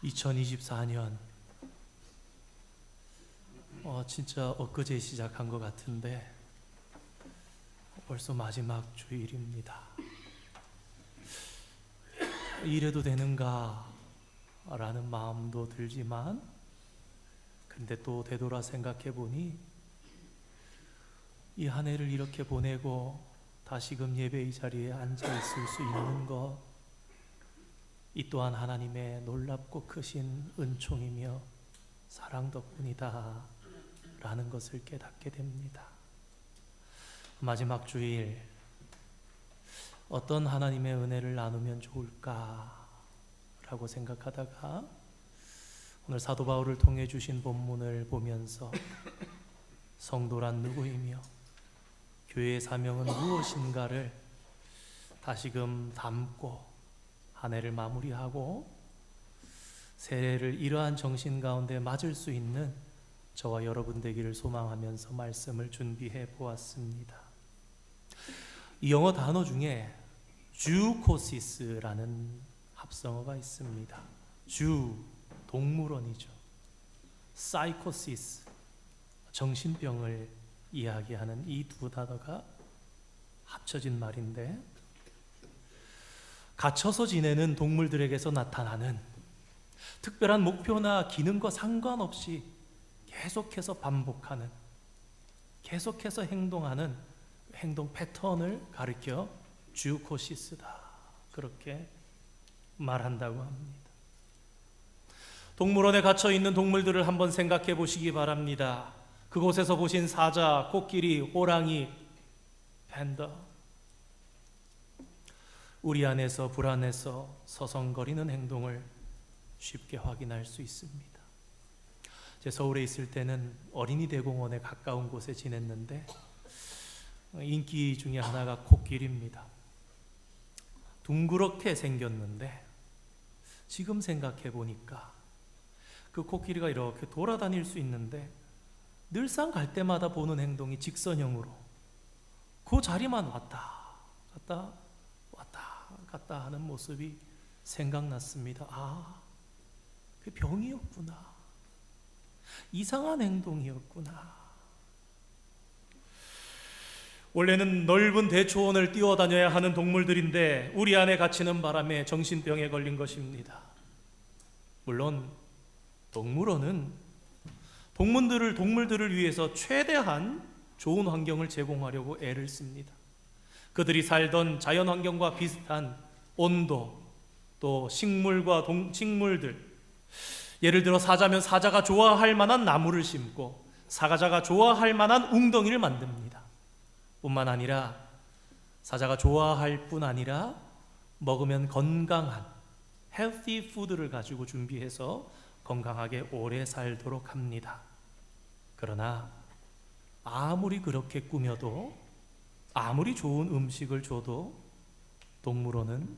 2024년 진짜 엊그제 시작한 것 같은데 벌써 마지막 주일입니다. 이래도 되는가 라는 마음도 들지만 근데 또 되돌아 생각해 보니 이 한 해를 이렇게 보내고 다시금 예배의 자리에 앉아 있을 수 있는 것, 이 또한 하나님의 놀랍고 크신 은총이며 사랑 덕분이다 라는 것을 깨닫게 됩니다. 마지막 주일 어떤 하나님의 은혜를 나누면 좋을까 라고 생각하다가 오늘 사도 바울을 통해 주신 본문을 보면서 성도란 누구이며 교회의 사명은 무엇인가를 다시금 담고 한 해를 마무리하고 새해를 이러한 정신 가운데 맞을 수 있는 저와 여러분 되기를 소망하면서 말씀을 준비해 보았습니다. 이 영어 단어 중에 주코시스라는 합성어가 있습니다. 주, 동물원이죠. 사이코시스, 정신병을 이야기하는 이 두 단어가 합쳐진 말인데, 갇혀서 지내는 동물들에게서 나타나는 특별한 목표나 기능과 상관없이 계속해서 반복하는, 계속해서 행동하는 행동 패턴을 가리켜 주코시스다 그렇게 말한다고 합니다. 동물원에 갇혀 있는 동물들을 한번 생각해 보시기 바랍니다. 그곳에서 보신 사자, 코끼리, 호랑이, 팬더, 우리 안에서 불안해서 서성거리는 행동을 쉽게 확인할 수 있습니다. 제 서울에 있을 때는 어린이 대공원에 가까운 곳에 지냈는데 인기 중에 하나가 코끼리입니다. 둥그렇게 생겼는데 지금 생각해 보니까 그 코끼리가 이렇게 돌아다닐 수 있는데 늘상 갈 때마다 보는 행동이 직선형으로 그 자리만 왔다 갔다 왔다 갔다 하는 모습이 생각났습니다. 아, 그 병이었구나. 이상한 행동이었구나. 원래는 넓은 대초원을 뛰어다녀야 하는 동물들인데 우리 안에 갇히는 바람에 정신병에 걸린 것입니다. 물론 동물원은 동물들을 위해서 최대한 좋은 환경을 제공하려고 애를 씁니다. 그들이 살던 자연 환경과 비슷한 온도, 또 식물과 식물들, 예를 들어 사자면 사자가 좋아할 만한 나무를 심고 사자가 좋아할 만한 웅덩이를 만듭니다. 뿐만 아니라 사자가 좋아할 뿐 아니라 먹으면 건강한 healthy food를 가지고 준비해서 건강하게 오래 살도록 합니다. 그러나 아무리 그렇게 꾸며도, 아무리 좋은 음식을 줘도 동물원은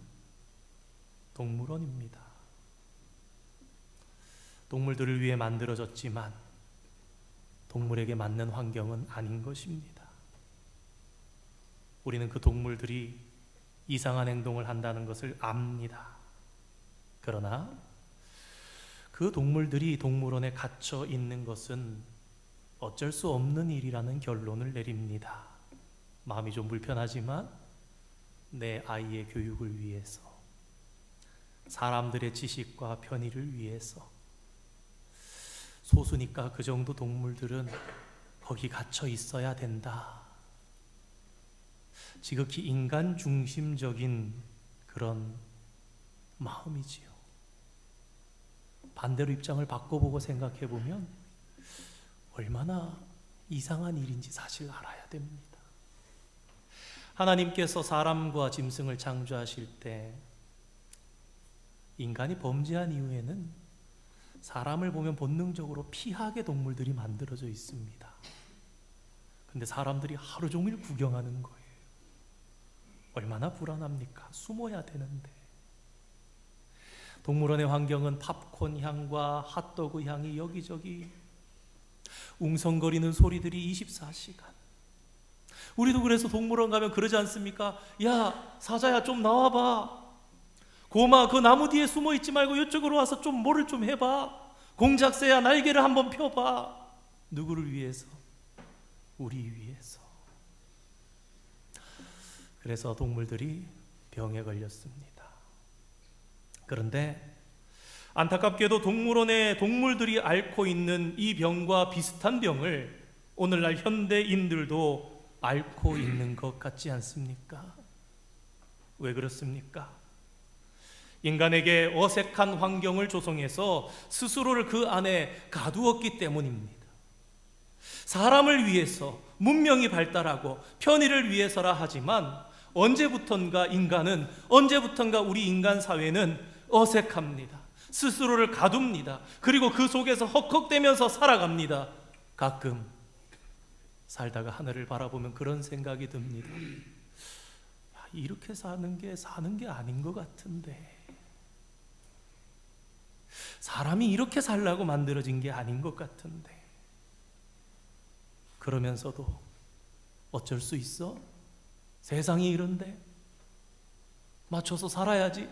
동물원입니다. 동물들을 위해 만들어졌지만 동물에게 맞는 환경은 아닌 것입니다. 우리는 그 동물들이 이상한 행동을 한다는 것을 압니다. 그러나 그 동물들이 동물원에 갇혀 있는 것은 어쩔 수 없는 일이라는 결론을 내립니다. 마음이 좀 불편하지만 내 아이의 교육을 위해서, 사람들의 지식과 편의를 위해서, 소수니까 그 정도 동물들은 거기 갇혀 있어야 된다. 지극히 인간 중심적인 그런 마음이지요. 반대로 입장을 바꿔보고 생각해보면 얼마나 이상한 일인지 사실 알아야 됩니다. 하나님께서 사람과 짐승을 창조하실 때 인간이 범죄한 이후에는 사람을 보면 본능적으로 피하게 동물들이 만들어져 있습니다. 근데 사람들이 하루 종일 구경하는 거예요. 얼마나 불안합니까? 숨어야 되는데. 동물원의 환경은 팝콘 향과 핫도그 향이 여기저기, 웅성거리는 소리들이 24시간. 우리도 그래서 동물원 가면 그러지 않습니까? 야, 사자야 좀 나와봐. 고마, 그 나무 뒤에 숨어 있지 말고 이쪽으로 와서 좀 뭐를 좀 해봐. 공작새야, 날개를 한번 펴봐. 누구를 위해서? 우리 위해서. 그래서 동물들이 병에 걸렸습니다. 그런데 안타깝게도 동물원에 동물들이 앓고 있는 이 병과 비슷한 병을 오늘날 현대인들도 앓고 있는 것 같지 않습니까? 왜 그렇습니까? 인간에게 어색한 환경을 조성해서 스스로를 그 안에 가두었기 때문입니다. 사람을 위해서 문명이 발달하고 편의를 위해서라 하지만 언제부턴가 인간은, 언제부턴가 우리 인간 사회는 어색합니다. 스스로를 가둡니다. 그리고 그 속에서 헉헉대면서 살아갑니다. 가끔 살다가 하늘을 바라보면 그런 생각이 듭니다. 이렇게 사는 게 아닌 것 같은데, 사람이 이렇게 살라고 만들어진 게 아닌 것 같은데, 그러면서도 어쩔 수 있어? 세상이 이런데 맞춰서 살아야지.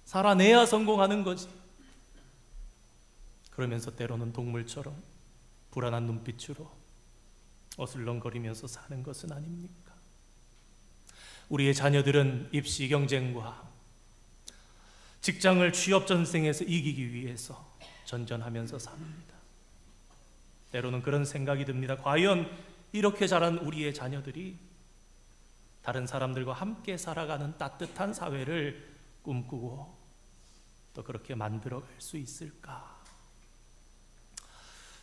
살아내야 성공하는 거지. 그러면서 때로는 동물처럼 불안한 눈빛으로 어슬렁거리면서 사는 것은 아닙니까? 우리의 자녀들은 입시 경쟁과 직장을 취업 전생에서 이기기 위해서 전전하면서 삽니다. 때로는 그런 생각이 듭니다. 과연 이렇게 자란 우리의 자녀들이 다른 사람들과 함께 살아가는 따뜻한 사회를 꿈꾸고 또 그렇게 만들어갈 수 있을까?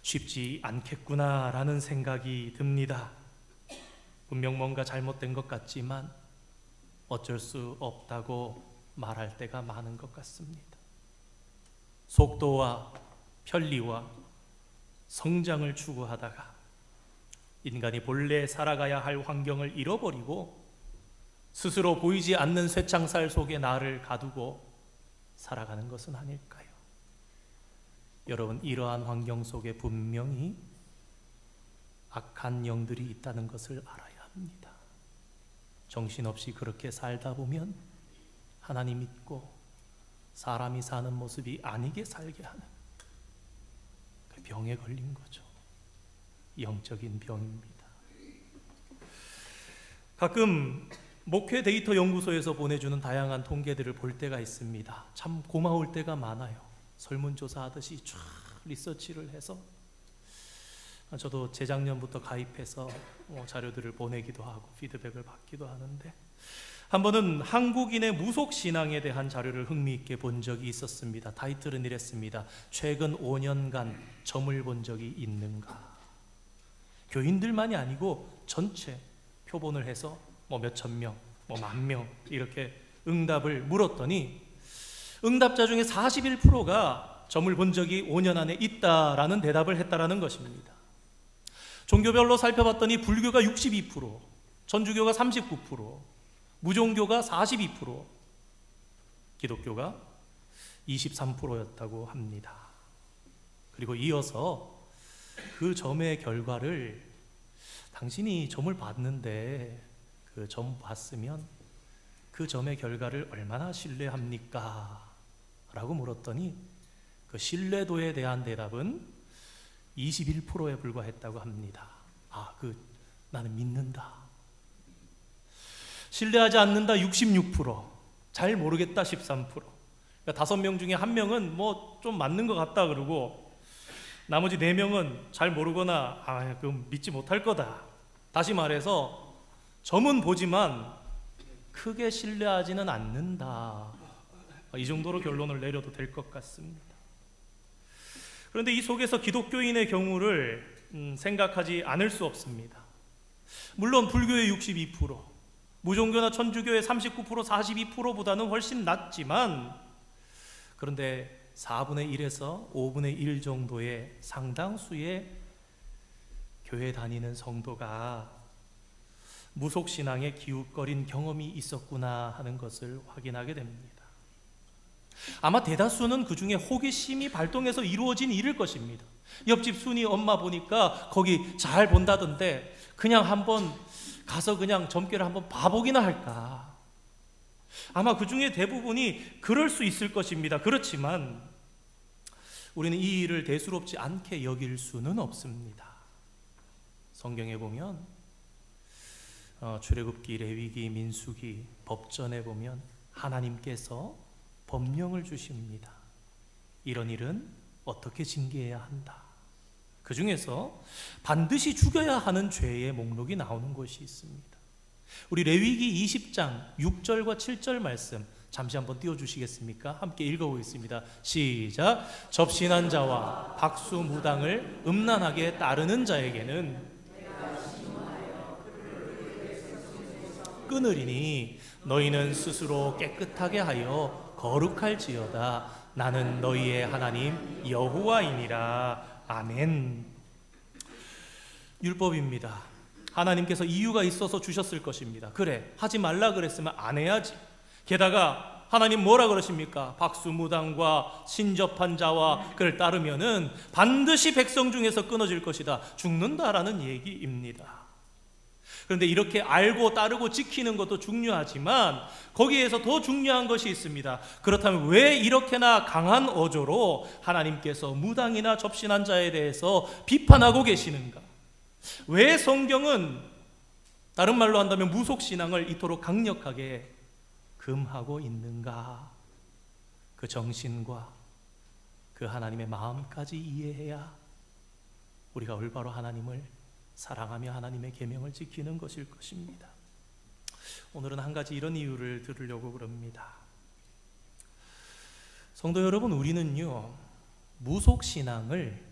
쉽지 않겠구나라는 생각이 듭니다. 분명 뭔가 잘못된 것 같지만 어쩔 수 없다고 말할 때가 많은 것 같습니다. 속도와 편리와 성장을 추구하다가 인간이 본래 살아가야 할 환경을 잃어버리고 스스로 보이지 않는 쇠창살 속에 나를 가두고 살아가는 것은 아닐까요? 여러분, 이러한 환경 속에 분명히 악한 영들이 있다는 것을 알아야 합니다. 정신없이 그렇게 살다 보면 하나님 믿고 사람이 사는 모습이 아니게 살게 하는 그 병에 걸린 거죠. 영적인 병입니다. 가끔 목회 데이터 연구소에서 보내주는 다양한 통계들을 볼 때가 있습니다. 참 고마울 때가 많아요. 설문조사하듯이 쫙 리서치를 해서 저도 재작년부터 가입해서 자료들을 보내기도 하고 피드백을 받기도 하는데, 한 번은 한국인의 무속신앙에 대한 자료를 흥미있게 본 적이 있었습니다. 타이틀은 이랬습니다. 최근 5년간 점을 본 적이 있는가? 교인들만이 아니고 전체 표본을 해서 몇천 명, 만 명 이렇게 응답을 물었더니 응답자 중에 41%가 점을 본 적이 5년 안에 있다라는 대답을 했다라는 것입니다. 종교별로 살펴봤더니 불교가 62%, 천주교가 39%, 무종교가 42%, 기독교가 23%였다고 합니다. 그리고 이어서 그 점의 결과를, 당신이 점을 봤는데 그 점 봤으면 그 점의 결과를 얼마나 신뢰합니까? 라고 물었더니 그 신뢰도에 대한 대답은 21%에 불과했다고 합니다. 나는 믿는다. 신뢰하지 않는다 66%, 잘 모르겠다 13%. 그러니까 5명 중에 1명은 좀 맞는 것 같다 그러고 나머지 4명은 잘 모르거나 그럼 믿지 못할 거다. 다시 말해서 점은 보지만 크게 신뢰하지는 않는다. 이 정도로 결론을 내려도 될 것 같습니다. 그런데 이 속에서 기독교인의 경우를 생각하지 않을 수 없습니다. 물론 불교의 62%, 무종교나 천주교의 39%, 42%보다는 훨씬 낮지만, 그런데 4분의 1에서 5분의 1 정도의 상당수의 교회 다니는 성도가 무속신앙에 기웃거린 경험이 있었구나 하는 것을 확인하게 됩니다. 아마 대다수는 그 중에 호기심이 발동해서 이루어진 일일 것입니다. 옆집 순이 엄마 보니까 거기 잘 본다던데 그냥 한번 가서 그냥 점괘를 한번 봐보기나 할까. 아마 그 중에 대부분이 그럴 수 있을 것입니다. 그렇지만 우리는 이 일을 대수롭지 않게 여길 수는 없습니다. 성경에 보면 출애굽기, 레위기, 민수기, 법전에 보면 하나님께서 법령을 주십니다. 이런 일은 어떻게 징계해야 한다. 그 중에서 반드시 죽여야 하는 죄의 목록이 나오는 것이 있습니다. 우리 레위기 20장 6절과 7절 말씀 잠시 한번 띄워주시겠습니까? 함께 읽어보겠습니다. 시작. 접신한 자와 박수무당을 음란하게 따르는 자에게는 끊으리니 너희는 스스로 깨끗하게 하여 거룩할지어다. 나는 너희의 하나님 여호와이니라. 아멘. 율법입니다. 하나님께서 이유가 있어서 주셨을 것입니다. 그래, 하지 말라 그랬으면 안 해야지. 게다가 하나님 뭐라 그러십니까? 박수무당과 신접한 자와 그를 따르면은 반드시 백성 중에서 끊어질 것이다, 죽는다라는 얘기입니다. 그런데 이렇게 알고 따르고 지키는 것도 중요하지만 거기에서 더 중요한 것이 있습니다. 그렇다면 왜 이렇게나 강한 어조로 하나님께서 무당이나 접신한 자에 대해서 비판하고 계시는가? 왜 성경은 다른 말로 한다면 무속신앙을 이토록 강력하게 금하고 있는가? 그 정신과 그 하나님의 마음까지 이해해야 우리가 올바로 하나님을 사랑하며 하나님의 계명을 지키는 것일 것입니다. 오늘은 한 가지 이런 이유를 들으려고 그럽니다. 성도 여러분, 우리는요 무속신앙을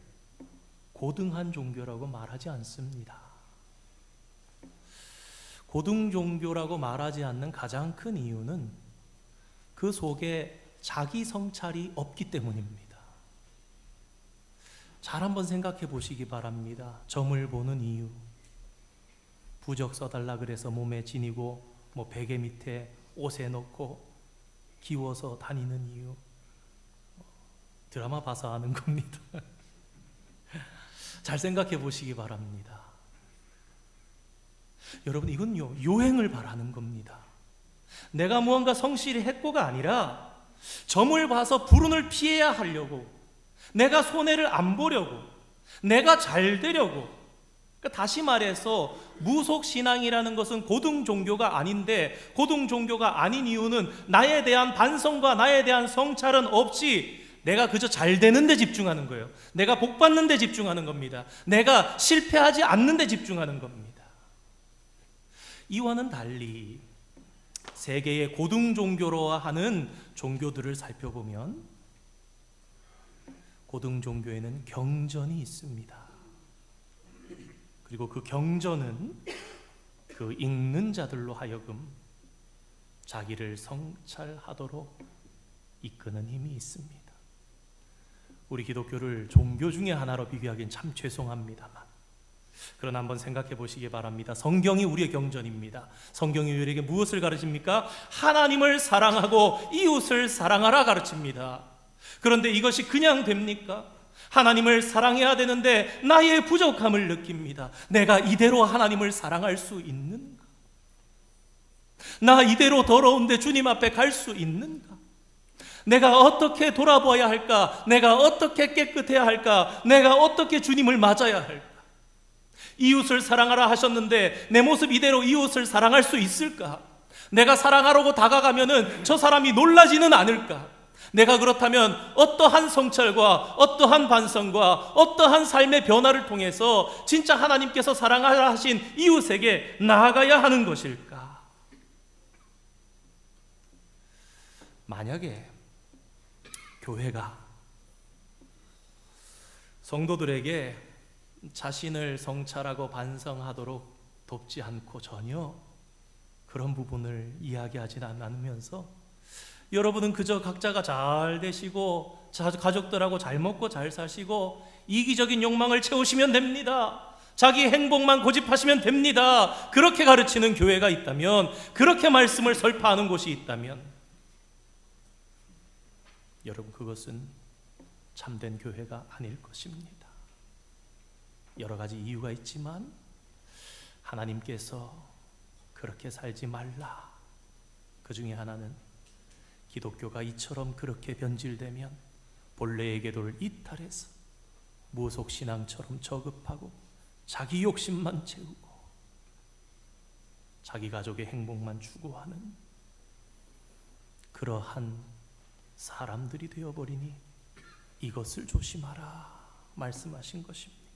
고등한 종교라고 말하지 않습니다. 고등 종교라고 말하지 않는 가장 큰 이유는 그 속에 자기 성찰이 없기 때문입니다. 잘 한번 생각해 보시기 바랍니다. 점을 보는 이유, 부적 써달라 그래서 몸에 지니고 베개 밑에 옷에 넣고 기워서 다니는 이유, 드라마 봐서 아는 겁니다. 잘 생각해 보시기 바랍니다. 여러분, 이건요 요행을 바라는 겁니다. 내가 무언가 성실히 했고가 아니라 점을 봐서 불운을 피해야 하려고, 내가 손해를 안 보려고, 내가 잘 되려고. 그러니까 다시 말해서 무속신앙이라는 것은 고등 종교가 아닌데, 고등 종교가 아닌 이유는 나에 대한 반성과 나에 대한 성찰은 없이 내가 그저 잘 되는 데 집중하는 거예요. 내가 복 받는 데 집중하는 겁니다. 내가 실패하지 않는 데 집중하는 겁니다. 이와는 달리 세계의 고등 종교로 하는 종교들을 살펴보면 고등 종교에는 경전이 있습니다. 그리고 그 경전은 그 읽는 자들로 하여금 자기를 성찰하도록 이끄는 힘이 있습니다. 우리 기독교를 종교 중에 하나로 비교하기엔 참 죄송합니다만, 그러나 한번 생각해 보시기 바랍니다. 성경이 우리의 경전입니다. 성경이 우리에게 무엇을 가르칩니까? 하나님을 사랑하고 이웃을 사랑하라 가르칩니다. 그런데 이것이 그냥 됩니까? 하나님을 사랑해야 되는데 나의 부족함을 느낍니다. 내가 이대로 하나님을 사랑할 수 있는가? 나 이대로 더러운데 주님 앞에 갈 수 있는가? 내가 어떻게 돌아봐야 할까? 내가 어떻게 깨끗해야 할까? 내가 어떻게 주님을 맞아야 할까? 이웃을 사랑하라 하셨는데 내 모습 이대로 이웃을 사랑할 수 있을까? 내가 사랑하려고 다가가면은 저 사람이 놀라지는 않을까? 내가 그렇다면 어떠한 성찰과 어떠한 반성과 어떠한 삶의 변화를 통해서 진짜 하나님께서 사랑하라 하신 이웃에게 나아가야 하는 것일까? 만약에 교회가 성도들에게 자신을 성찰하고 반성하도록 돕지 않고 전혀 그런 부분을 이야기하지 않으면서 여러분은 그저 각자가 잘 되시고 가족들하고 잘 먹고 잘 사시고 이기적인 욕망을 채우시면 됩니다. 자기 행복만 고집하시면 됩니다. 그렇게 가르치는 교회가 있다면, 그렇게 말씀을 설파하는 곳이 있다면, 여러분, 그것은 참된 교회가 아닐 것입니다. 여러 가지 이유가 있지만 하나님께서 그렇게 살지 말라, 그 중에 하나는 기독교가 이처럼 그렇게 변질되면 본래의 계도를 이탈해서 무속신앙처럼 저급하고 자기 욕심만 채우고 자기 가족의 행복만 추구하는 그러한 사람들이 되어버리니 이것을 조심하라 말씀하신 것입니다.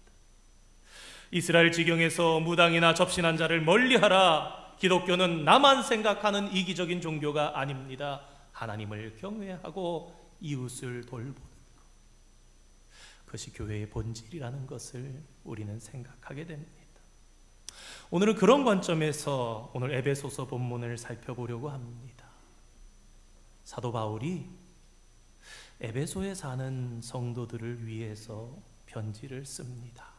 이스라엘 지경에서 무당이나 접신한 자를 멀리하라. 기독교는 나만 생각하는 이기적인 종교가 아닙니다. 하나님을 경외하고 이웃을 돌보는 것, 그것이 교회의 본질이라는 것을 우리는 생각하게 됩니다. 오늘은 그런 관점에서 오늘 에베소서 본문을 살펴보려고 합니다. 사도 바울이 에베소에 사는 성도들을 위해서 편지를 씁니다.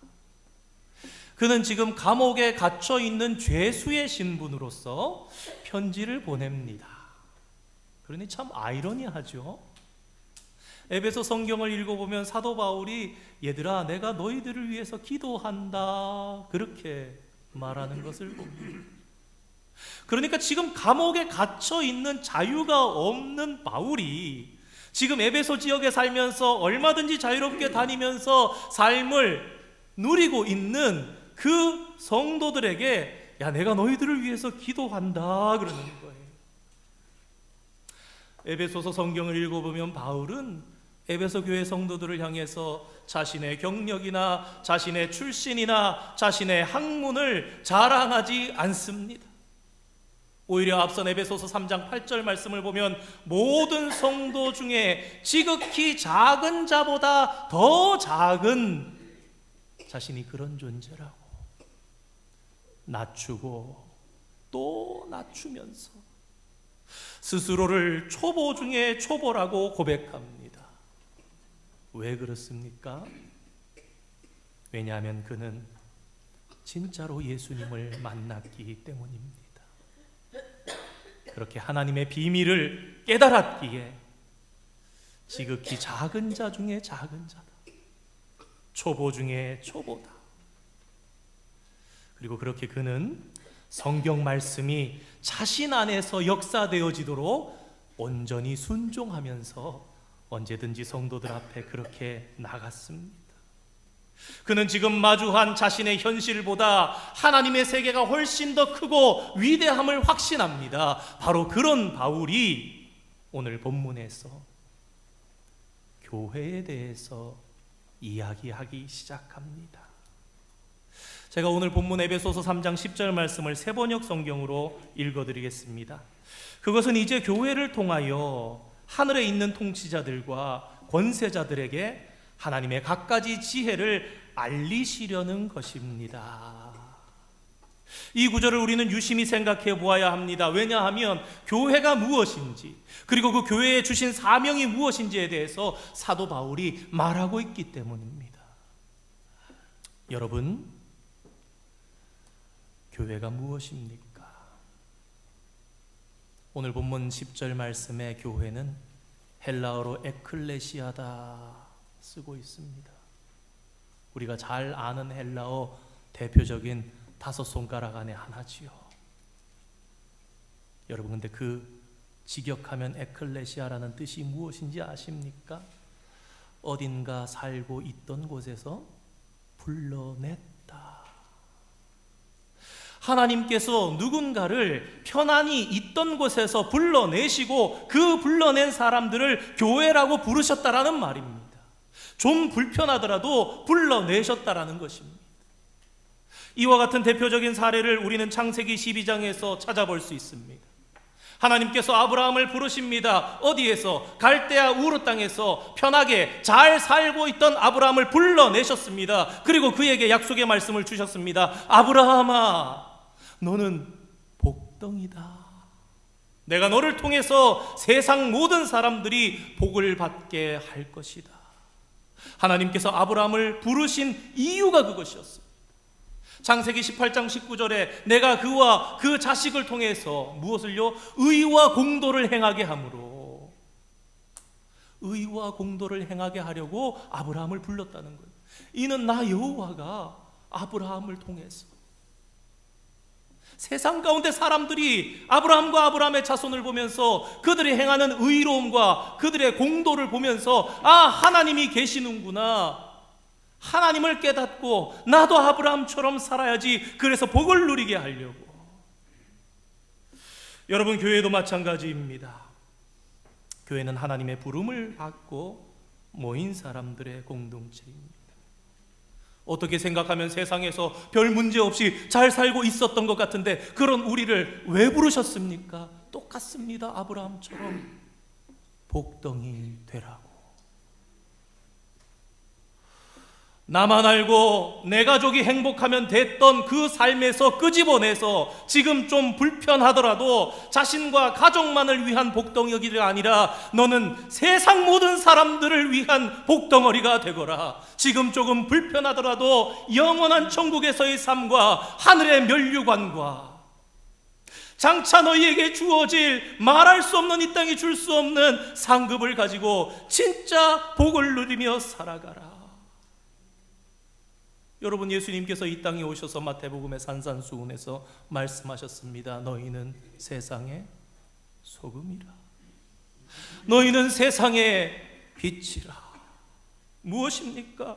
그는 지금 감옥에 갇혀 있는 죄수의 신분으로서 편지를 보냅니다. 그러니 참 아이러니하죠. 에베소 성경을 읽어보면 사도 바울이 얘들아 내가 너희들을 위해서 기도한다 그렇게 말하는 것을 봅니다. 그러니까 지금 감옥에 갇혀 있는 자유가 없는 바울이 지금 에베소 지역에 살면서 얼마든지 자유롭게 다니면서 삶을 누리고 있는 그 성도들에게 야 내가 너희들을 위해서 기도한다 그러는 거예요. 에베소서 성경을 읽어보면 바울은 에베소 교회 성도들을 향해서 자신의 경력이나 자신의 출신이나 자신의 학문을 자랑하지 않습니다. 오히려 앞선 에베소서 3장 8절 말씀을 보면 모든 성도 중에 지극히 작은 자보다 더 작은 자신이 그런 존재라고 낮추고 또 낮추면서 스스로를 초보 중에 초보라고 고백합니다. 왜 그렇습니까? 왜냐하면 그는 진짜로 예수님을 만났기 때문입니다. 그렇게 하나님의 비밀을 깨달았기에 지극히 작은 자 중에 작은 자다. 초보 중에 초보다. 그리고 그렇게 그는 성경 말씀이 자신 안에서 역사되어지도록 온전히 순종하면서 언제든지 성도들 앞에 그렇게 나갔습니다. 그는 지금 마주한 자신의 현실보다 하나님의 세계가 훨씬 더 크고 위대함을 확신합니다. 바로 그런 바울이 오늘 본문에서 교회에 대해서 이야기하기 시작합니다. 제가 오늘 본문 에베소서 3장 10절 말씀을 세번역 성경으로 읽어드리겠습니다. 그것은 이제 교회를 통하여 하늘에 있는 통치자들과 권세자들에게 하나님의 갖가지 지혜를 알리시려는 것입니다. 이 구절을 우리는 유심히 생각해 보아야 합니다. 왜냐하면 교회가 무엇인지 그리고 그 교회에 주신 사명이 무엇인지에 대해서 사도 바울이 말하고 있기 때문입니다. 여러분, 교회가 무엇입니까? 오늘 본문 10절 말씀의 교회는 헬라어로 에클레시아다 쓰고 있습니다. 우리가 잘 아는 헬라어 대표적인 5손가락 안에 하나지요. 여러분 근데 그 직역하면 에클레시아라는 뜻이 무엇인지 아십니까? 어딘가 살고 있던 곳에서 불러냈다. 하나님께서 누군가를 편안히 있던 곳에서 불러내시고 그 불러낸 사람들을 교회라고 부르셨다라는 말입니다. 좀 불편하더라도 불러내셨다라는 것입니다. 이와 같은 대표적인 사례를 우리는 창세기 12장에서 찾아볼 수 있습니다. 하나님께서 아브라함을 부르십니다. 어디에서? 갈대아 우르 땅에서 편하게 잘 살고 있던 아브라함을 불러내셨습니다. 그리고 그에게 약속의 말씀을 주셨습니다. 아브라함아, 너는 복덩이다. 내가 너를 통해서 세상 모든 사람들이 복을 받게 할 것이다. 하나님께서 아브라함을 부르신 이유가 그것이었습니다. 창세기 18장 19절에 내가 그와 그 자식을 통해서 무엇을요? 의와 공도를 행하게 하므로, 의와 공도를 행하게 하려고 아브라함을 불렀다는 거예요. 이는 나 여호와가 아브라함을 통해서 세상 가운데 사람들이 아브라함과 아브라함의 자손을 보면서 그들이 행하는 의로움과 그들의 공도를 보면서 하나님이 계시는구나, 하나님을 깨닫고 나도 아브라함처럼 살아야지, 그래서 복을 누리게 하려고. 여러분, 교회도 마찬가지입니다. 교회는 하나님의 부름을 받고 모인 사람들의 공동체입니다. 어떻게 생각하면 세상에서 별 문제 없이 잘 살고 있었던 것 같은데 그런 우리를 왜 부르셨습니까? 똑같습니다. 아브라함처럼 복덩이 되라고. 나만 알고 내 가족이 행복하면 됐던 그 삶에서 끄집어내서 지금 좀 불편하더라도 자신과 가족만을 위한 복덩어리가 아니라 너는 세상 모든 사람들을 위한 복덩어리가 되거라. 지금 조금 불편하더라도 영원한 천국에서의 삶과 하늘의 면류관과 장차 너희에게 주어질 말할 수 없는, 이 땅에 줄 수 없는 상급을 가지고 진짜 복을 누리며 살아가라. 여러분, 예수님께서 이 땅에 오셔서 마태복음의 산산수훈에서 말씀하셨습니다. 너희는 세상의 소금이라. 너희는 세상의 빛이라. 무엇입니까?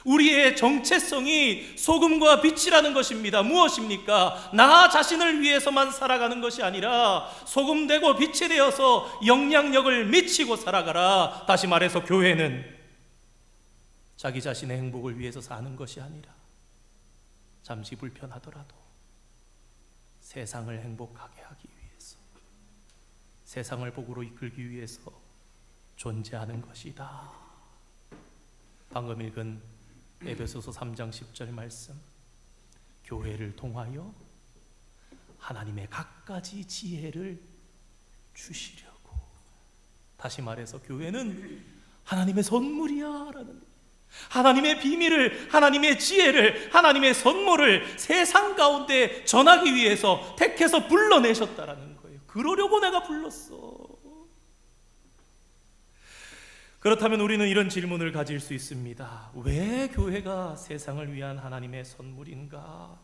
우리의 정체성이 소금과 빛이라는 것입니다. 무엇입니까? 나 자신을 위해서만 살아가는 것이 아니라 소금 되고 빛이 되어서 영향력을 미치고 살아가라. 다시 말해서 교회는 자기 자신의 행복을 위해서 사는 것이 아니라 잠시 불편하더라도 세상을 행복하게 하기 위해서, 세상을 복으로 이끌기 위해서 존재하는 것이다. 방금 읽은 에베소서 3장 10절 말씀, 교회를 통하여 하나님의 갖가지 지혜를 주시려고. 다시 말해서 교회는 하나님의 선물이야 라는, 하나님의 비밀을, 하나님의 지혜를, 하나님의 선물을 세상 가운데 전하기 위해서 택해서 불러내셨다라는 거예요. 그러려고 내가 불렀어. 그렇다면 우리는 이런 질문을 가질 수 있습니다. 왜 교회가 세상을 위한 하나님의 선물인가?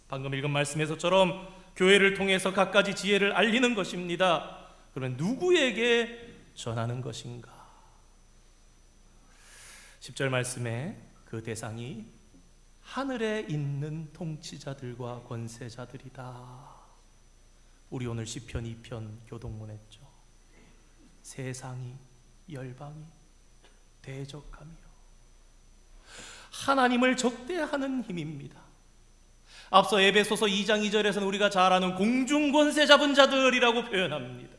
방금 읽은 말씀에서처럼 교회를 통해서 갖가지 지혜를 알리는 것입니다. 그러면 누구에게 전하는 것인가? 10절 말씀에 그 대상이 하늘에 있는 통치자들과 권세자들이다. 우리 오늘 시편 2편 교동문했죠. 세상이, 열방이 대적하며 하나님을 적대하는 힘입니다. 앞서 에베소서 2장 2절에서는 우리가 잘 아는 공중권세 잡은 자들이라고 표현합니다.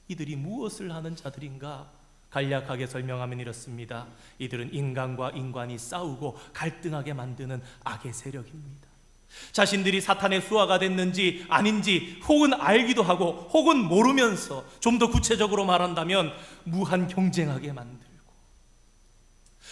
이들이 무엇을 하는 자들인가? 간략하게 설명하면 이렇습니다. 이들은 인간과 인간이 싸우고 갈등하게 만드는 악의 세력입니다. 자신들이 사탄의 수하가 됐는지 아닌지 혹은 알기도 하고 혹은 모르면서, 좀 더 구체적으로 말한다면 무한 경쟁하게 만들고,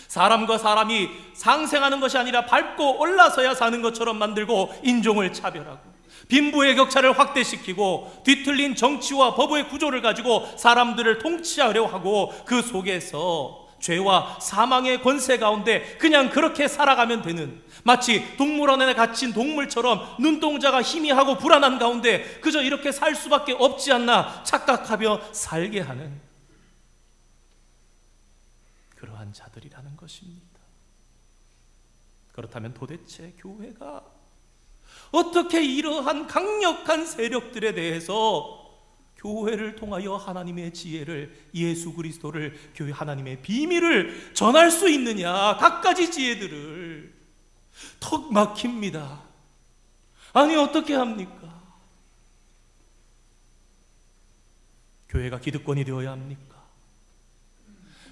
사람과 사람이 상생하는 것이 아니라 밟고 올라서야 사는 것처럼 만들고, 인종을 차별하고 빈부의 격차를 확대시키고 뒤틀린 정치와 법의 구조를 가지고 사람들을 통치하려 하고, 그 속에서 죄와 사망의 권세 가운데 그냥 그렇게 살아가면 되는, 마치 동물원에 갇힌 동물처럼 눈동자가 희미하고 불안한 가운데 그저 이렇게 살 수밖에 없지 않나 착각하며 살게 하는 그러한 자들이라는 것입니다. 그렇다면 도대체 교회가 어떻게 이러한 강력한 세력들에 대해서 교회를 통하여 하나님의 지혜를, 예수 그리스도를, 교회 하나님의 비밀을 전할 수 있느냐? 갖가지 지혜들을. 턱 막힙니다. 아니, 어떻게 합니까? 교회가 기득권이 되어야 합니까?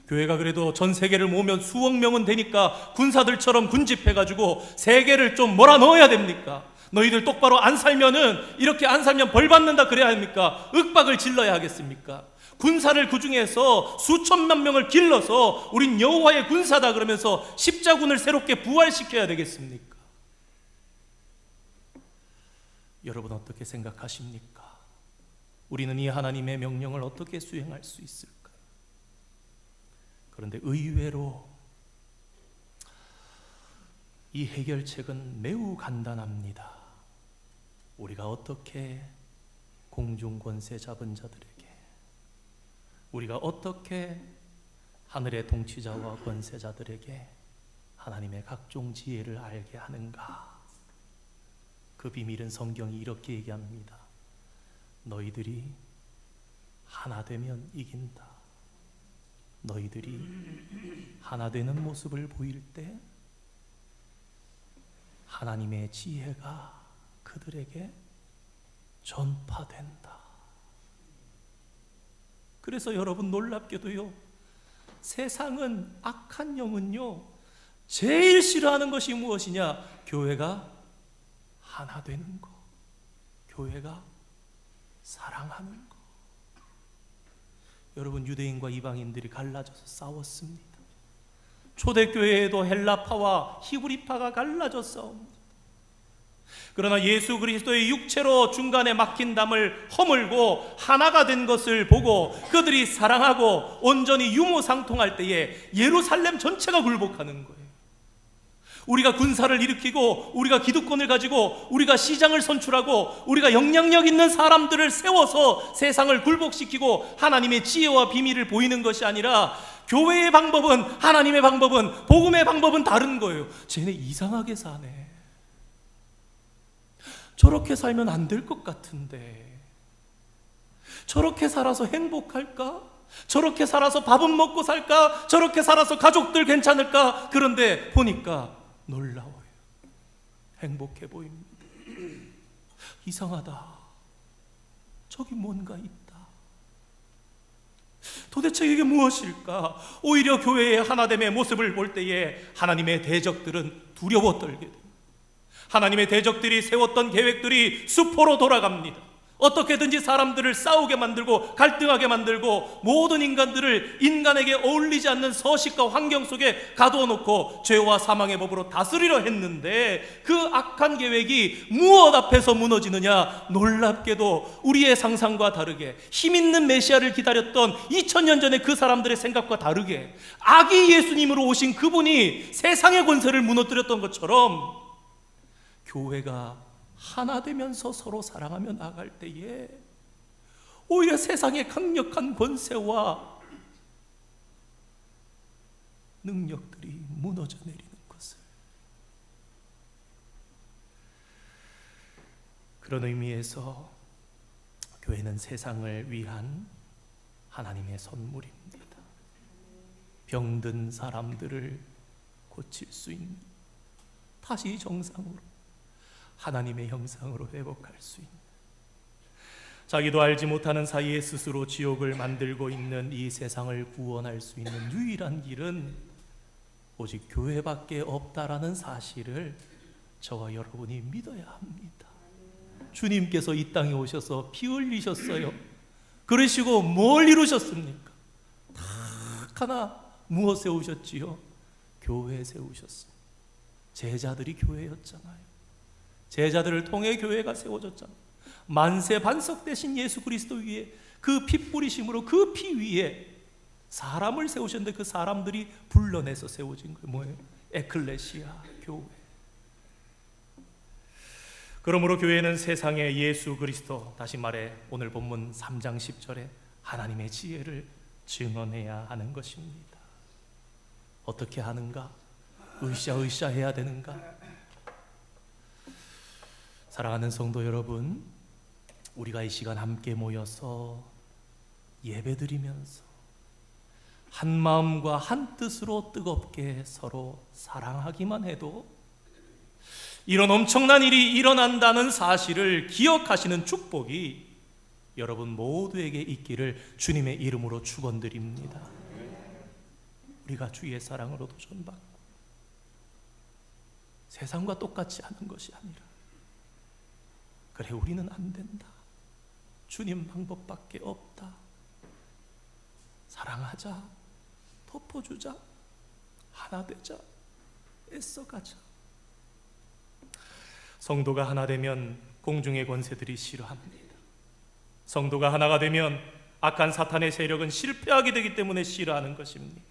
교회가 그래도 전 세계를 모으면 수억 명은 되니까 군사들처럼 군집해가지고 세계를 좀 몰아넣어야 됩니까? 너희들 똑바로 안 살면은, 이렇게 안 살면 벌 받는다 그래야 합니까? 윽박을 질러야 하겠습니까? 군사를 그 중에서 수천만 명을 길러서 우린 여호와의 군사다 그러면서 십자군을 새롭게 부활시켜야 되겠습니까? 여러분, 어떻게 생각하십니까? 우리는 이 하나님의 명령을 어떻게 수행할 수 있을까요? 그런데 의외로 이 해결책은 매우 간단합니다. 우리가 어떻게 공중 권세 잡은 자들에게, 우리가 어떻게 하늘의 통치자와 권세자들에게 하나님의 각종 지혜를 알게 하는가? 그 비밀은 성경이 이렇게 얘기합니다. 너희들이 하나 되면 이긴다. 너희들이 하나 되는 모습을 보일 때 하나님의 지혜가 그들에게 전파된다. 그래서 여러분, 놀랍게도요, 세상은, 악한 영은요, 제일 싫어하는 것이 무엇이냐? 교회가 하나 되는 거, 교회가 사랑하는 거. 여러분, 유대인과 이방인들이 갈라져서 싸웠습니다. 초대교회에도 헬라파와 히브리파가 갈라져 싸웁니다. 그러나 예수 그리스도의 육체로 중간에 막힌 담을 허물고 하나가 된 것을 보고 그들이 사랑하고 온전히 유무상통할 때에 예루살렘 전체가 굴복하는 거예요. 우리가 군사를 일으키고 우리가 기득권을 가지고 우리가 시장을 선출하고 우리가 영향력 있는 사람들을 세워서 세상을 굴복시키고 하나님의 지혜와 비밀을 보이는 것이 아니라 교회의 방법은, 하나님의 방법은, 복음의 방법은 다른 거예요. 쟤네 이상하게 사네. 저렇게 살면 안 될 것 같은데, 저렇게 살아서 행복할까? 저렇게 살아서 밥은 먹고 살까? 저렇게 살아서 가족들 괜찮을까? 그런데 보니까 놀라워요. 행복해 보입니다. 이상하다. 저기 뭔가 있다. 도대체 이게 무엇일까? 오히려 교회의 하나됨의 모습을 볼 때에 하나님의 대적들은 두려워 떨게 됩니다. 하나님의 대적들이 세웠던 계획들이 수포로 돌아갑니다. 어떻게든지 사람들을 싸우게 만들고 갈등하게 만들고 모든 인간들을 인간에게 어울리지 않는 서식과 환경 속에 가두어 놓고 죄와 사망의 법으로 다스리려 했는데 그 악한 계획이 무엇 앞에서 무너지느냐? 놀랍게도 우리의 상상과 다르게 힘있는 메시아를 기다렸던 2000년 전에 그 사람들의 생각과 다르게 아기 예수님으로 오신 그분이 세상의 권세를 무너뜨렸던 것처럼 교회가 하나 되면서 서로 사랑하며 나아갈 때에 오히려 세상의 강력한 권세와 능력들이 무너져 내리는 것을, 그런 의미에서 교회는 세상을 위한 하나님의 선물입니다. 병든 사람들을 고칠 수 있는, 다시 정상으로 하나님의 형상으로 회복할 수 있는, 자기도 알지 못하는 사이에 스스로 지옥을 만들고 있는 이 세상을 구원할 수 있는 유일한 길은 오직 교회밖에 없다라는 사실을 저와 여러분이 믿어야 합니다. 주님께서 이 땅에 오셔서 피 흘리셨어요. 그러시고 뭘 이루셨습니까? 딱 하나 무엇 세우셨지요? 교회 세우셨어요. 제자들이 교회였잖아요. 제자들을 통해 교회가 세워졌잖아요. 만세 반석 되신 예수 그리스도 위에, 그 피 뿌리심으로 그 피 위에 사람을 세우셨는데 그 사람들이 불러내서 세워진 거예요. 뭐예요? 에클레시아, 교회. 그러므로 교회는 세상에 예수 그리스도, 다시 말해 오늘 본문 3장 10절에 하나님의 지혜를 증언해야 하는 것입니다. 어떻게 하는가? 으쌰으쌰 해야 되는가? 사랑하는 성도 여러분, 우리가 이 시간 함께 모여서 예배드리면서 한 마음과 한 뜻으로 뜨겁게 서로 사랑하기만 해도 이런 엄청난 일이 일어난다는 사실을 기억하시는 축복이 여러분 모두에게 있기를 주님의 이름으로 축원드립니다. 우리가 주의 사랑으로 도전받고 세상과 똑같지 않은 것이 아니라, 그래 우리는 안 된다, 주님 방법밖에 없다, 사랑하자, 덮어주자, 하나 되자, 애써가자. 성도가 하나 되면 공중의 권세들이 싫어합니다. 성도가 하나가 되면 악한 사탄의 세력은 실패하게 되기 때문에 싫어하는 것입니다.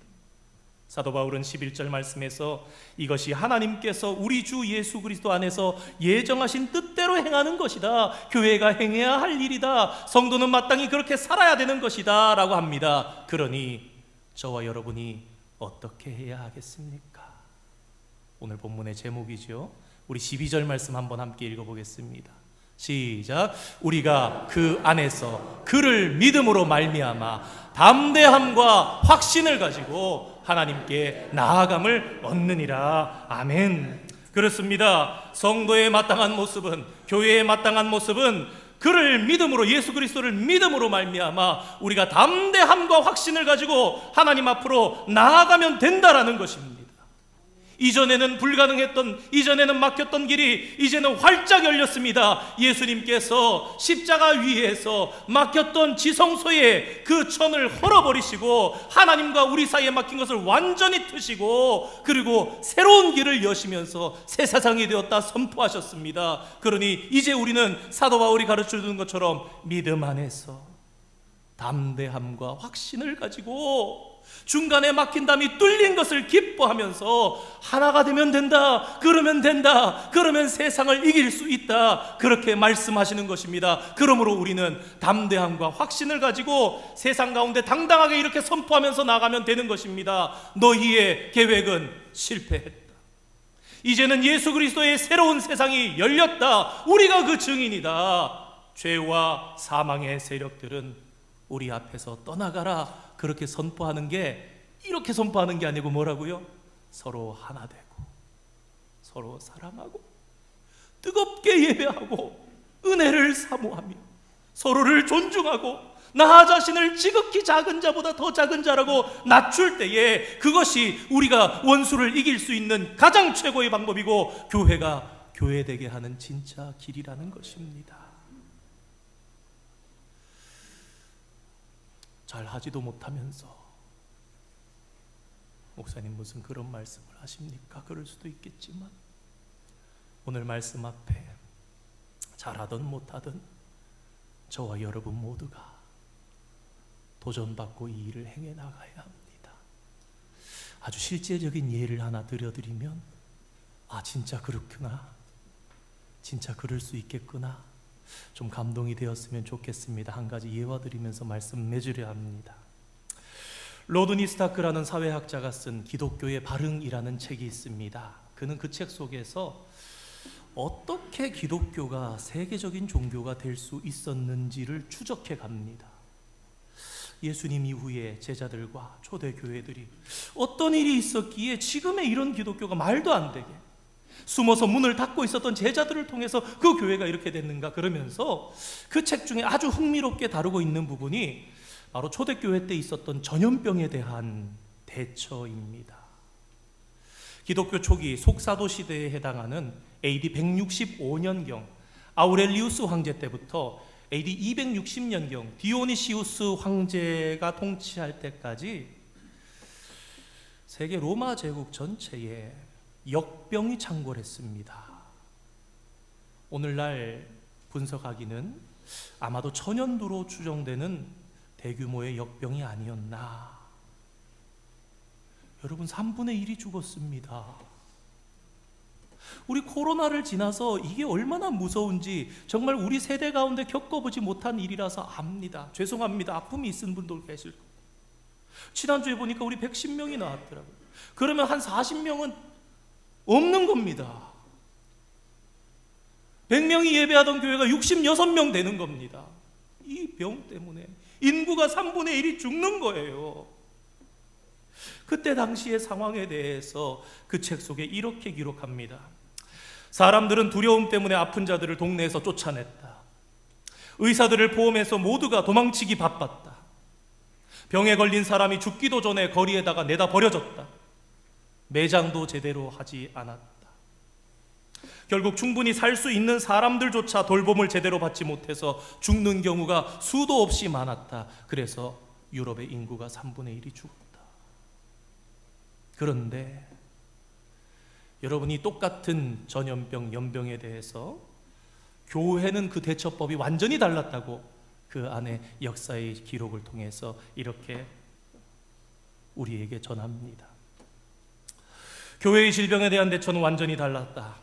사도 바울은 11절 말씀에서 이것이 하나님께서 우리 주 예수 그리스도 안에서 예정하신 뜻대로 행하는 것이다. 교회가 행해야 할 일이다. 성도는 마땅히 그렇게 살아야 되는 것이다 라고 합니다. 그러니 저와 여러분이 어떻게 해야 하겠습니까? 오늘 본문의 제목이죠. 우리 12절 말씀 한번 함께 읽어보겠습니다. 시작. 우리가 그 안에서 그를 믿음으로 말미암아 담대함과 확신을 가지고 하나님께 나아감을 얻느니라. 아멘. 그렇습니다. 성도의 마땅한 모습은, 교회의 마땅한 모습은 그를 믿음으로, 예수 그리스도를 믿음으로 말미암아 우리가 담대함과 확신을 가지고 하나님 앞으로 나아가면 된다라는 것입니다. 이전에는 불가능했던, 이전에는 막혔던 길이 이제는 활짝 열렸습니다. 예수님께서 십자가 위에서 막혔던 지성소의 그 천을 헐어버리시고 하나님과 우리 사이에 막힌 것을 완전히 트시고, 그리고 새로운 길을 여시면서 새 세상이 되었다 선포하셨습니다. 그러니 이제 우리는 사도 바울이 가르쳐주는 것처럼 믿음 안에서 담대함과 확신을 가지고 중간에 막힌 담이 뚫린 것을 기뻐하면서 하나가 되면 된다, 그러면 된다, 그러면 세상을 이길 수 있다, 그렇게 말씀하시는 것입니다. 그러므로 우리는 담대함과 확신을 가지고 세상 가운데 당당하게 이렇게 선포하면서 나가면 되는 것입니다. 너희의 계획은 실패했다. 이제는 예수 그리스도의 새로운 세상이 열렸다. 우리가 그 증인이다. 죄와 사망의 세력들은 우리 앞에서 떠나가라. 그렇게 선포하는 게, 이렇게 선포하는 게 아니고 뭐라고요? 서로 하나 되고 서로 사랑하고 뜨겁게 예배하고 은혜를 사모하며 서로를 존중하고 나 자신을 지극히 작은 자보다 더 작은 자라고 낮출 때에 그것이 우리가 원수를 이길 수 있는 가장 최고의 방법이고 교회가 교회되게 하는 진짜 길이라는 것입니다. 잘 하지도 못하면서 목사님 무슨 그런 말씀을 하십니까? 그럴 수도 있겠지만 오늘 말씀 앞에 잘하든 못하든 저와 여러분 모두가 도전받고 이 일을 행해 나가야 합니다. 아주 실제적인 예를 하나 들려드리면, 아 진짜 그렇구나, 진짜 그럴 수 있겠구나, 좀 감동이 되었으면 좋겠습니다. 한 가지 예화 드리면서 말씀 맺으려 합니다. 로드니 스타크라는 사회학자가 쓴 기독교의 발흥이라는 책이 있습니다. 그는 그 책 속에서 어떻게 기독교가 세계적인 종교가 될 수 있었는지를 추적해 갑니다. 예수님 이후에 제자들과 초대교회들이 어떤 일이 있었기에 지금의 이런 기독교가 말도 안 되게 숨어서 문을 닫고 있었던 제자들을 통해서 그 교회가 이렇게 됐는가, 그러면서 그 책 중에 아주 흥미롭게 다루고 있는 부분이 바로 초대교회 때 있었던 전염병에 대한 대처입니다. 기독교 초기 속사도 시대에 해당하는 AD 165년경 아우렐리우스 황제 때부터 AD 260년경 디오니시우스 황제가 통치할 때까지 세계 로마 제국 전체에 역병이 창궐했습니다. 오늘날 분석하기는 아마도 천연두로 추정되는 대규모의 역병이 아니었나. 여러분 3분의 1이 죽었습니다. 우리 코로나를 지나서 이게 얼마나 무서운지 정말 우리 세대 가운데 겪어보지 못한 일이라서 압니다. 죄송합니다. 아픔이 있은 분도 계실 거예요. 지난주에 보니까 우리 110명이 나왔더라고요. 그러면 한 40명은 없는 겁니다. 100명이 예배하던 교회가 66명 되는 겁니다. 이 병 때문에 인구가 3분의 1이 죽는 거예요. 그때 당시의 상황에 대해서 그 책 속에 이렇게 기록합니다. 사람들은 두려움 때문에 아픈 자들을 동네에서 쫓아냈다. 의사들을 포함해서 모두가 도망치기 바빴다. 병에 걸린 사람이 죽기도 전에 거리에다가 내다 버려졌다. 매장도 제대로 하지 않았다. 결국 충분히 살 수 있는 사람들조차 돌봄을 제대로 받지 못해서 죽는 경우가 수도 없이 많았다. 그래서 유럽의 인구가 3분의 1이 죽었다. 그런데 여러분이 똑같은 전염병, 연병에 대해서 교회는 그 대처법이 완전히 달랐다고 그 안에 역사의 기록을 통해서 이렇게 우리에게 전합니다. 교회의 질병에 대한 대처는 완전히 달랐다.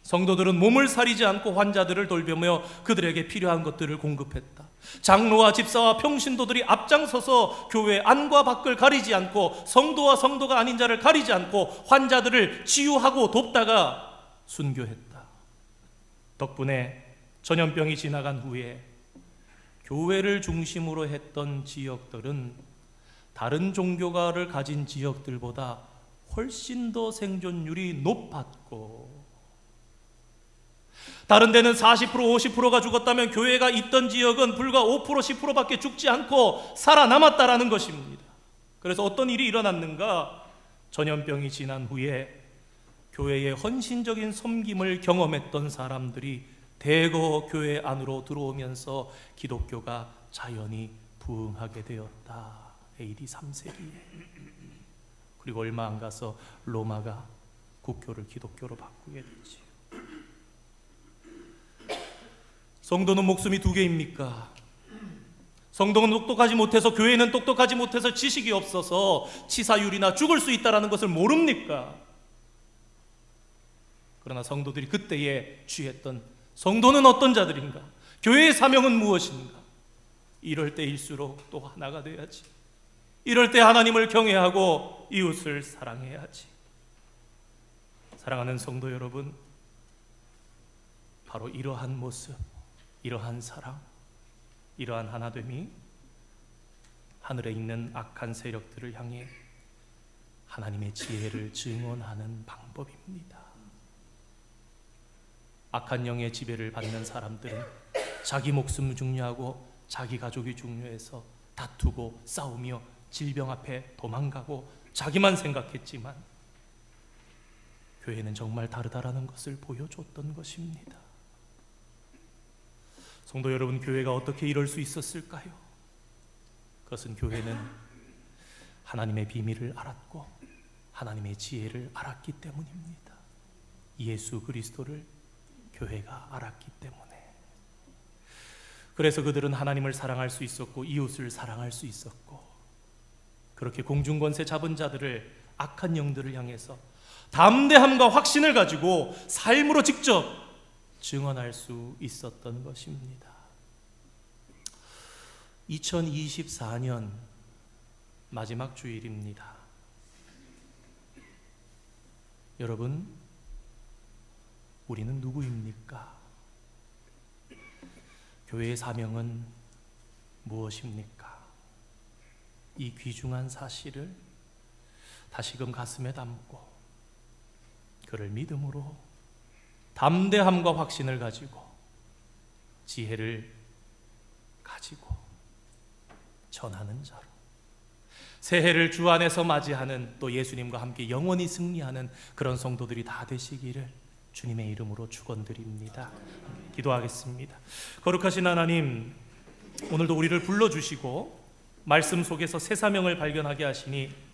성도들은 몸을 사리지 않고 환자들을 돌보며 그들에게 필요한 것들을 공급했다. 장로와 집사와 평신도들이 앞장서서 교회 안과 밖을 가리지 않고 성도와 성도가 아닌 자를 가리지 않고 환자들을 치유하고 돕다가 순교했다. 덕분에 전염병이 지나간 후에 교회를 중심으로 했던 지역들은 다른 종교가를 가진 지역들보다 훨씬 더 생존율이 높았고, 다른 데는 40% 50%가 죽었다면 교회가 있던 지역은 불과 5% 10%밖에 죽지 않고 살아남았다라는 것입니다. 그래서 어떤 일이 일어났는가? 전염병이 지난 후에 교회의 헌신적인 섬김을 경험했던 사람들이 대거 교회 안으로 들어오면서 기독교가 자연히 부흥하게 되었다. AD 3세기에. 그리고 얼마 안 가서 로마가 국교를 기독교로 바꾸게 됐지요. 성도는 목숨이 두 개입니까? 성도는 똑똑하지 못해서, 교회는 똑똑하지 못해서, 지식이 없어서 치사율이나 죽을 수 있다는 것을 모릅니까? 그러나 성도들이 그때에 취했던 성도는 어떤 자들인가? 교회의 사명은 무엇인가? 이럴 때일수록 또 하나가 돼야지. 이럴 때 하나님을 경외하고 이웃을 사랑해야지. 사랑하는 성도 여러분, 바로 이러한 모습, 이러한 사랑, 이러한 하나됨이 하늘에 있는 악한 세력들을 향해 하나님의 지혜를 증언하는 방법입니다. 악한 영의 지배를 받는 사람들은 자기 목숨 중요하고 자기 가족이 중요해서 다투고 싸우며 질병 앞에 도망가고 자기만 생각했지만, 교회는 정말 다르다라는 것을 보여줬던 것입니다. 성도 여러분, 교회가 어떻게 이럴 수 있었을까요? 그것은 교회는 하나님의 비밀을 알았고 하나님의 지혜를 알았기 때문입니다. 예수 그리스도를 교회가 알았기 때문에. 그래서 그들은 하나님을 사랑할 수 있었고 이웃을 사랑할 수 있었고, 그렇게 공중권세 잡은 자들을, 악한 영들을 향해서 담대함과 확신을 가지고 삶으로 직접 증언할 수 있었던 것입니다. 2024년 마지막 주일입니다. 여러분, 우리는 누구입니까? 교회의 사명은 무엇입니까? 이 귀중한 사실을 다시금 가슴에 담고 그를 믿음으로 담대함과 확신을 가지고 지혜를 가지고 전하는 자로, 새해를 주 안에서 맞이하는, 또 예수님과 함께 영원히 승리하는 그런 성도들이 다 되시기를 주님의 이름으로 축원드립니다. 기도하겠습니다. 거룩하신 하나님, 오늘도 우리를 불러주시고 말씀 속에서 새 사명을 발견하게 하시니